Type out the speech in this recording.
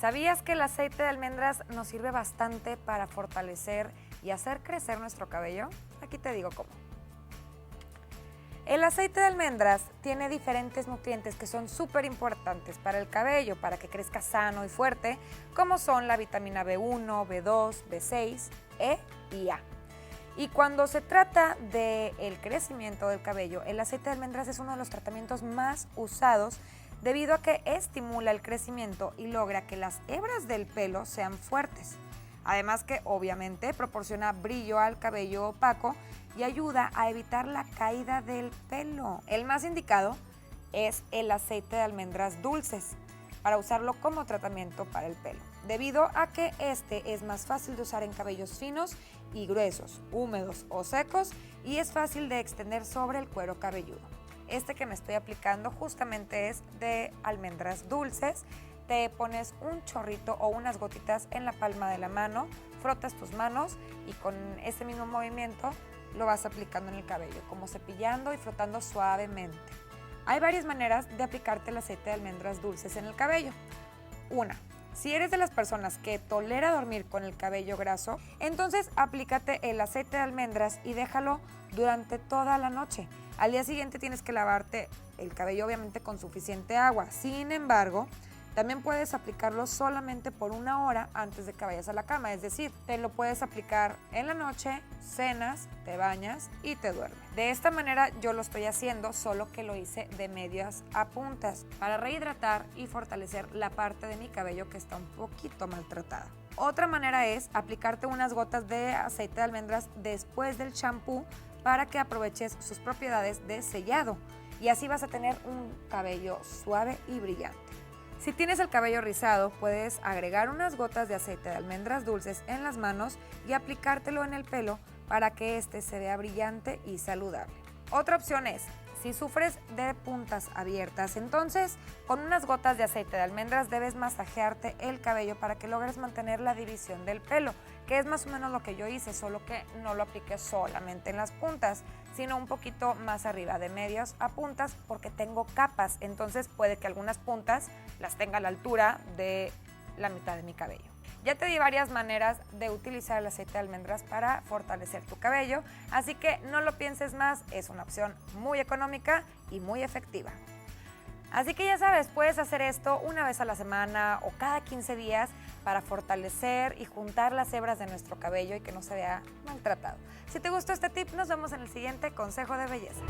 ¿Sabías que el aceite de almendras nos sirve bastante para fortalecer y hacer crecer nuestro cabello? Aquí te digo cómo. El aceite de almendras tiene diferentes nutrientes que son súper importantes para el cabello, para que crezca sano y fuerte, como son la vitamina B1, B2, B6, E y A. Y cuando se trata del crecimiento del cabello, el aceite de almendras es uno de los tratamientos más usados debido a que estimula el crecimiento y logra que las hebras del pelo sean fuertes. Además que obviamente proporciona brillo al cabello opaco y ayuda a evitar la caída del pelo. El más indicado es el aceite de almendras dulces para usarlo como tratamiento para el pelo, debido a que este es más fácil de usar en cabellos finos y gruesos, húmedos o secos, y es fácil de extender sobre el cuero cabelludo. Este que me estoy aplicando justamente es de almendras dulces. Te pones un chorrito o unas gotitas en la palma de la mano, frotas tus manos y con ese mismo movimiento lo vas aplicando en el cabello, como cepillando y frotando suavemente. Hay varias maneras de aplicarte el aceite de almendras dulces en el cabello. Una, si eres de las personas que tolera dormir con el cabello graso, entonces aplícate el aceite de almendras y déjalo durante toda la noche. Al día siguiente tienes que lavarte el cabello obviamente con suficiente agua. Sin embargo, también puedes aplicarlo solamente por 1 hora antes de que vayas a la cama, es decir, te lo puedes aplicar en la noche, cenas, te bañas y te duermes. De esta manera yo lo estoy haciendo, solo que lo hice de medias a puntas para rehidratar y fortalecer la parte de mi cabello que está un poquito maltratada. Otra manera es aplicarte unas gotas de aceite de almendras después del champú para que aproveches sus propiedades de sellado y así vas a tener un cabello suave y brillante. Si tienes el cabello rizado, puedes agregar unas gotas de aceite de almendras dulces en las manos y aplicártelo en el pelo para que este se vea brillante y saludable. Otra opción es, si sufres de puntas abiertas, entonces con unas gotas de aceite de almendras debes masajearte el cabello para que logres mantener la división del pelo, que es más o menos lo que yo hice, solo que no lo apliqué solamente en las puntas, sino un poquito más arriba, de medias a puntas, porque tengo capas, entonces puede que algunas puntas las tenga a la altura de la mitad de mi cabello. Ya te di varias maneras de utilizar el aceite de almendras para fortalecer tu cabello, así que no lo pienses más, es una opción muy económica y muy efectiva. Así que ya sabes, puedes hacer esto una vez a la semana o cada 15 días para fortalecer y juntar las hebras de nuestro cabello y que no se vea maltratado. Si te gustó este tip, nos vemos en el siguiente consejo de belleza.